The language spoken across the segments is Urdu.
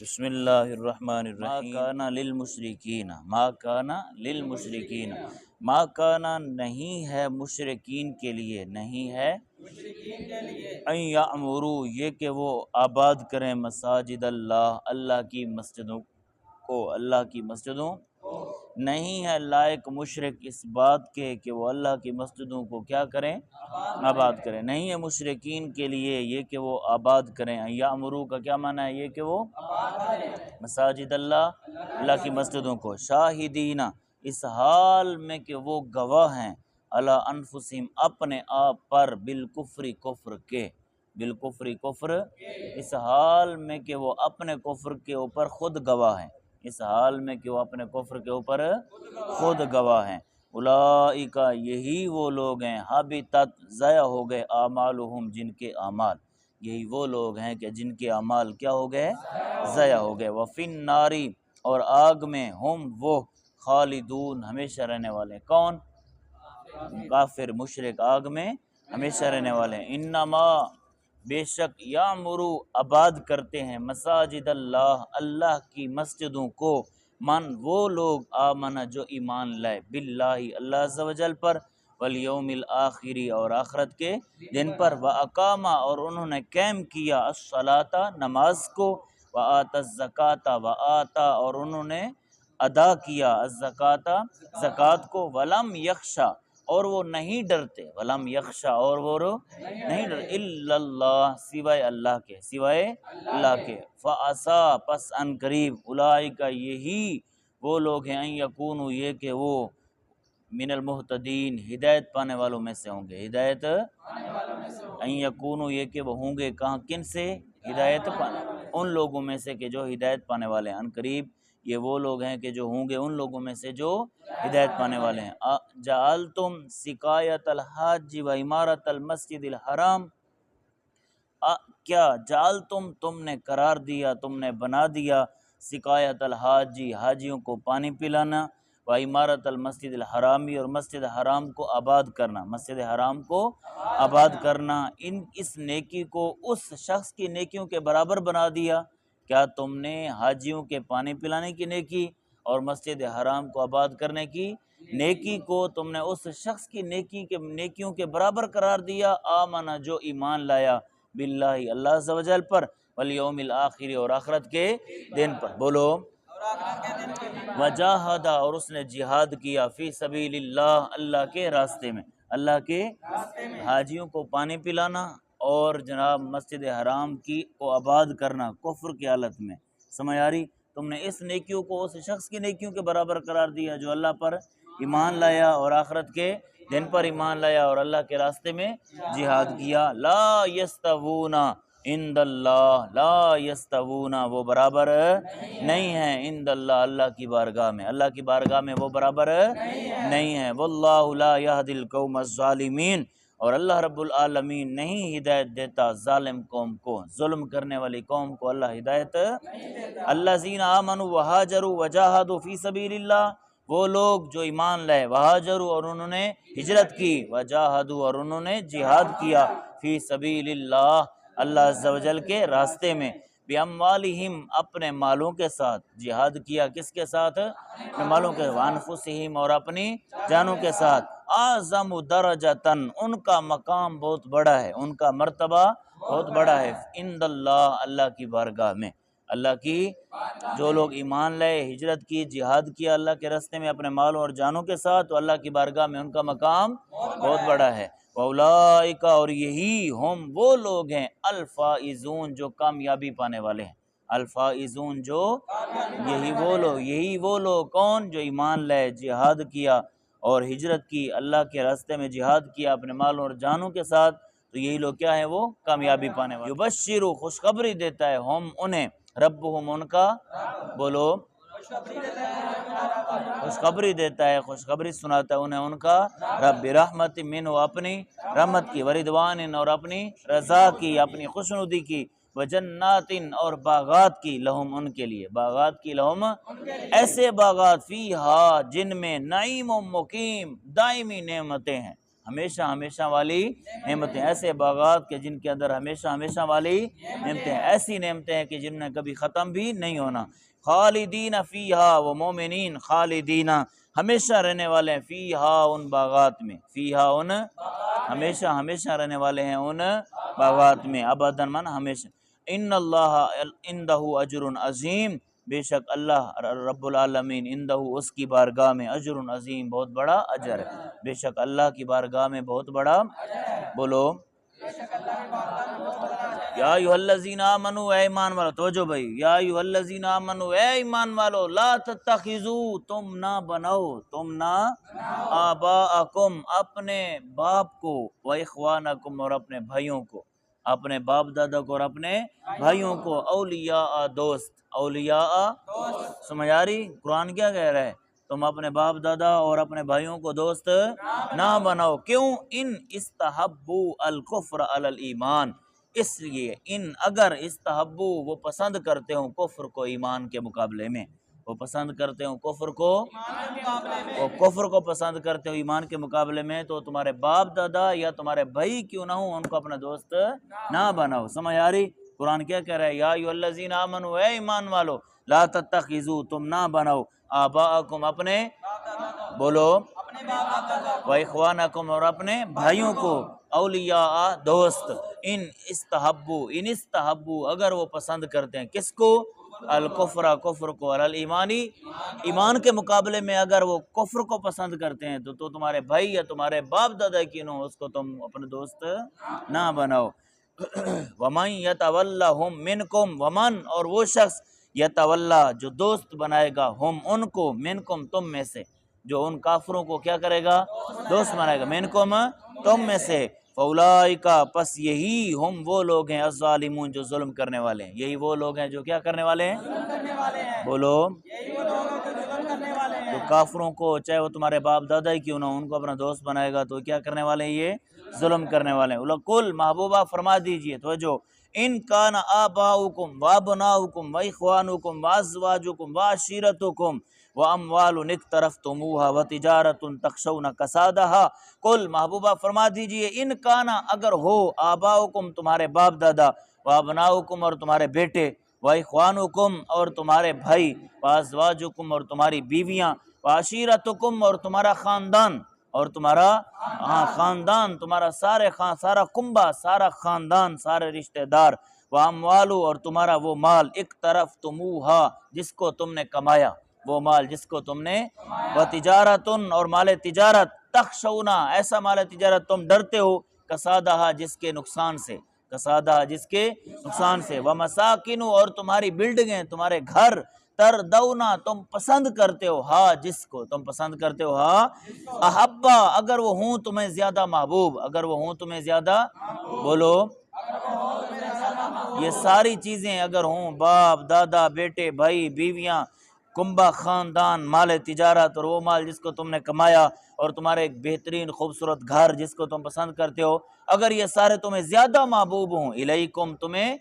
بسم اللہ الرحمن الرحیم۔ ما کانا للمشرکین، ما کانا نہیں ہے مشرکین کے لیے، نہیں ہے ان یعمروا یہ کہ وہ آباد کریں مساجد اللہ، اللہ کی مسجدوں کو، اللہ کی مسجدوں نہیں ہے لائق مشرک اس بات کے کہ وہ اللہ کی مسجدوں کو کیا کریں، آباد کریں۔ نہیں ہے مشرکین کے لیے یہ کہ وہ آباد کریں۔ یامرو کا کیا معنی ہے؟ یہ کہ وہ مساجد اللہ، اللہ کی مسجدوں کو، شاہدین اس حال میں کہ وہ گواہ ہیں، علی انفسہم اپنے آپ پر، بالکفر کفر کے، بالکفر کفر اس حال میں کہ وہ اپنے کفر کے اوپر خود گواہ ہیں، اس حال میں کہ وہ اپنے کفر کے اوپر خود گواہ ہیں۔ اولئک یہی وہ لوگ ہیں، حبطت ضائع ہو گئے، اعمالہم جن کے اعمال، یہی وہ لوگ ہیں کہ جن کے اعمال کیا ہو گئے، ضائع ہو گئے۔ وفی النار اور آگ میں، ہم وہ خالدون ہمیشہ رہنے والے، کون؟ کافر مشرک آگ میں ہمیشہ رہنے والے ہیں۔ انما بے شک یامرو آباد کرتے ہیں مساجد اللہ، اللہ کی مسجدوں کو، من وہ لوگ آمن جو ایمان لائے، باللہ اللہ عز و جل پر، والیوم الآخری اور آخرت کے دن پر، واقاما اور انہوں نے قائم کیا، الصلاۃ نماز کو، وآت الزکاۃ وآتا اور انہوں نے ادا کیا، الزکاۃ زکوٰۃ کو، ولم یخشا اور وہ نہیں ڈرتے، ولم یخشا اور وہ نہیں ڈرتے، الا اللہ سوائے اللہ کے، سوائے اللہ کے، فعسا پس ان قریب، اولئک یہی وہ لوگ ہیں، ان یکونوا یہ کہ وہ من المہتدین ہدایت پانے والوں میں سے ہوں گے، ہدایت ان یکونوا یہ کہ وہ ہوں گے کہاں، کن سے؟ ہدایت پانے ان لوگوں میں سے کہ جو ہدایت پانے والے ہیں، ان قریب یہ وہ لوگ ہیں کہ جو ہوں گے ان لوگوں میں سے جو ہدایت پانے والے ہیں۔ جعلتم سقایت الحاج و عمارت المسجد الحرام، کیا جعلتم تم نے قرار دیا، تم نے بنا دیا، سقایت الحاج حاجیوں کو پانی پلانا، و عمارت المسجد الحرامی اور مسجد حرام کو آباد کرنا، مسجد حرام کو آباد کرنا، اس نیکی کو اس شخص کی نیکیوں کے برابر بنا دیا۔ کیا تم نے حاجیوں کے پانی پلانے کی نیکی اور مسجد حرام کو آباد کرنے کی نیکی کو تم نے اس شخص کی نیکیوں کے برابر قرار دیا، آمنا جو ایمان لایا، باللہ اللہ عز و جل پر، والیوم الآخر اور آخرت کے دن پر، بولو وجاہد اور اس نے جہاد کیا، فی سبیل اللہ اللہ کے راستے میں، اللہ کے حاجیوں کو پانی پلانا اور جناب مسجد حرام کی کو آباد کرنا کفر کی حالت میں، سمجھ آ رہی؟ تم نے اس نیکیوں کو اس شخص کی نیکیوں کے برابر قرار دیا جو اللہ پر ایمان لایا اور آخرت کے دن پر ایمان لایا اور اللہ کے راستے میں جہاد کیا۔ لا یستوون عند اللہ، لا یستوون وہ برابر نہیں ہیں، عند اللہ اللہ کی بارگاہ میں، اللہ کی بارگاہ میں وہ برابر نہیں ہیں۔ واللہ لا یہدی القوم الظالمین اور اللہ رب العالمین نہیں ہدایت دیتا ظالم قوم کو، ظلم کرنے والی قوم کو اللہ ہدایت۔ الذین آمنوا وہاجروا وجاہدوا فی سبیل اللہ وہ لوگ جو ایمان لائے، وہاجروا اور انہوں نے ہجرت کی، وجاہدوا اور انہوں نے جہاد کیا، فی سبیل اللہ اللہ عز و جل کے راستے میں، بِأَمْوَالِهِمْ اپنے مالوں کے ساتھ، جہاد کیا کس کے ساتھ؟ اپنے مالوں کے، وَأَنفُسِهِمْ اور اپنی جانوں کے ساتھ، اعظم درجتاً ان کا مقام بہت بڑا ہے، ان کا مرتبہ بہت بڑا ہے، عند اللہ اللہ کی بارگاہ میں، اللہ کی جو لوگ ایمان لائے، ہجرت کی، جہاد کیا اللہ کے راستے میں اپنے مالوں اور جانوں کے ساتھ، تو اللہ کی بارگاہ میں ان کا مقام بہت بڑا ہے۔ وَأُولَئِکَ اور یہی ہم وہ لوگ ہیں، الفائزون جو کامیابی پانے والے ہیں، الفائزون جو یہی وہ لوگ کون؟ جو ایمان لائے، جہاد کیا اور ہجرت کی، اللہ کے راستے میں جہاد کیا اپنے مالوں اور جانوں کے ساتھ، تو یہی لوگ کیا ہیں؟ وہ کامیابی پانے والے۔ یبشر خوشخبری دیتا ہے، ہم انہیں، ربہم ان کا، بولو خوشخبری دیتا ہے، خوشخبری سناتا ہے انہیں ان کا رب، رحمت من اپنی رحمت کی، وردوان اور اپنی رضا کی، اپنی خوشنودی کی، وجنات اور باغات کی، لہم ان کے لیے، باغات کی لہم ایسے باغات، فیہا جن میں، نعیم و مقیم دائمی نعمتیں ہیں، ہمیشہ ہمیشہ والی نعمتیں، ایسے باغات کے جن کے اندر ہمیشہ ہمیشہ والی نعمتیں، ایسی نعمتیں ہیں کہ جن میں کبھی ختم بھی نہیں ہونا۔ خالدین فیہا، وہ مومنین خالدین ہمیشہ رہنے والے ہیں، فیہا ان باغات میں، فیہا ان ہمیشہ ہمیشہ رہنے والے ہیں ان باغات میں، ابداً من ہمیشہ۔ ان اللہ عندہ اجر عظیم، بے شک اللہ رب العالمین عندہ اس کی بارگاہ میں اجر عظیم، بہت بڑا اجر ہے، بے شک اللہ کی بارگاہ میں بہت بڑا، بولو یا ایھا الذین آمنوا، اے ایمان والو، توجہ بھائی، یا ایھا الذین آمنوا، اے ایمان والو، لا تتخذوا، تم نہ بناؤ، تم نہ آباءکم اپنے باپ کو، و اخوانکم اور اپنے بھائیوں کو، اپنے باپ دادا کو اور اپنے بھائیوں کو، اولیاء دوست، اولیاء سمجھ آ رہی؟ قرآن کیا کہہ رہا ہے؟ تم اپنے باپ دادا اور اپنے بھائیوں کو دوست نہ بناؤ، کیوں؟ ان استحبوا الکفر علی الایمان، اس لیے ان اگر استحبوا وہ پسند کرتے ہوں کفر کو ایمان کے مقابلے میں، وہ پسند کرتے ہوں کفر کو، وہ کفر کو پسند کرتے ہو ایمان کے مقابلے میں، تو تمہارے باپ دادا یا تمہارے بھائی کیوں نہ ہوں ان کو اپنا دوست نہ بناؤ۔ سمجھ آ رہی؟ قرآن کیا کہہ رہا ہے؟ یا ایھا الذین آمنوا، اے ایمان والو، لا تتخذوا، تم نہ بناؤ، آباءکم اپنے، بولو، و اخوانکم اور اپنے بھائیوں کو، اولیاء دوست، ان استحبوا اگر وہ پسند کرتے ہیں، کس کو؟ الکفر، کفر کو، علی الایمانی، ایمان کے مقابلے میں اگر وہ کفر کو پسند کرتے ہیں تو تمہارے بھائی یا تمہارے باپ دادا کی نو، اس کو تم اپنے دوست نہ بناؤ۔ ومن یتولہم منکم، ومن اور وہ شخص، یتولا جو دوست بنائے گا، ہم ان کو، منکم تم میں سے، جو ان کافروں کو کیا کرے گا؟ دوست بنائے گا، منکم تم میں سے، فاولئک پس یہی ہم وہ لوگ ہیں، الظالمون جو ظلم کرنے والے ہیں، یہی وہ لوگ ہیں جو کیا کرنے والے ہیں؟ بولو، جو کافروں کو چاہے وہ تمہارے باپ دادا ہی کیوں نہ، ان کو اپنا دوست بنائے گا تو کیا کرنے والے ہیں؟ یہ ظلم کرنے والے ہیں۔ کل محبوبہ فرما دیجئے، توجہ، ان کان آباؤکم وابناؤکم واخوانکم وازواجکم وعشیرتکم واموال اقترفتموها وتجارت تخشون کسادها، کل محبوبہ فرما دیجئے، ان کانا اگر ہو، آباؤکم تمہارے باپ دادا، وابناؤکم اور تمہارے بیٹے، واخوانکم اور تمہارے بھائی، وازواجکم اور تمہاری بیویاں، وعشیرتکم اور تمہارا خاندان، اور تمہارا خاندان، تمہارا سارا کنبہ، سارا خاندان، سارے رشتہ دار، واموالو اور تمہارا وہ مال، اقترفتموہا جس کو تم نے کمایا، وہ مال جس کو تم نے، وتجارتن اور مال تجارت، تخشونا ایسا مال تجارت تم ڈرتے ہو، کسادہ جس کے نقصان سے، کسادہ جس کے نقصان سے، ومساکن اور تمہاری بلڈنگیں، تمہارے گھر، تردونا تم پسند کرتے ہو، ہاں جس کو تم پسند کرتے ہو، ہاں احبا اگر وہ ہوں تمہیں زیادہ محبوب، اگر وہ ہوں تمہیں زیادہ، بولو، یہ ساری چیزیں اگر ہوں، باپ دادا بیٹے بھائی بیویاں کنبہ خاندان مال تجارت اور وہ مال جس کو تم نے کمایا اور تمہارے ایک بہترین خوبصورت گھر جس کو تم پسند کرتے ہو، اگر یہ سارے تمہیں زیادہ محبوب ہوں، الیکم تمہیں،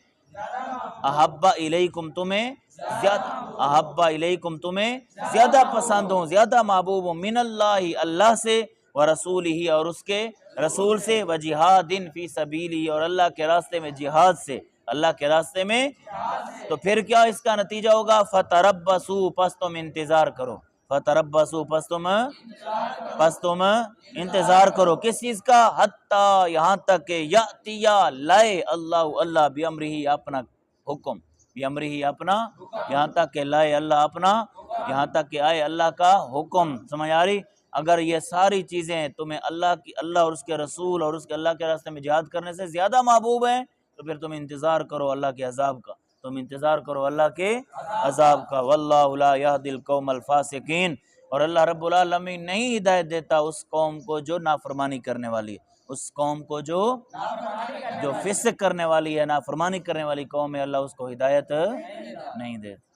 احبا الیکم تمہیں زیادہ، احبا الیکم تمہیں زیادہ پسند ہوں، زیادہ محبوب ہوں، من اللہ اللہ سے، ورسولہ اور اس کے رسول سے، وجہاد فی سبیلہ اور اللہ کے راستے میں جہاد سے، اللہ کے راستے میں، تو پھر کیا اس کا نتیجہ ہوگا؟ فتربصوا پس تم انتظار کرو، فتربصوا پس تم انتظار کرو، کس چیز کا؟ حتی یہاں تک کہ یأتی لائے اللہ بامرہ اپنا حکم، بامرہ اپنا، یہاں تک کہ لائے اللہ اپنا، یہاں تک کہ آئے اللہ کا حکم، سمجھ آ رہی؟ اگر یہ ساری چیزیں تمہیں اللہ اور اس کے رسول اور اس کے اللہ کے راستے میں جہاد کرنے سے زیادہ محبوب ہیں، تو پھر تم انتظار کرو اللہ کے عذاب کا، تم انتظار کرو اللہ کے عذاب کا، واللہ لا یہدی القوم الفاسقین، اور اللہ رب العالمین نہیں ہدایت دیتا اس قوم کو جو نافرمانی کرنے والی ہے، اس قوم کو جو فسق کرنے والی ہے، نافرمانی کرنے والی قوم ہے، اللہ اس کو ہدایت نہیں دیتا۔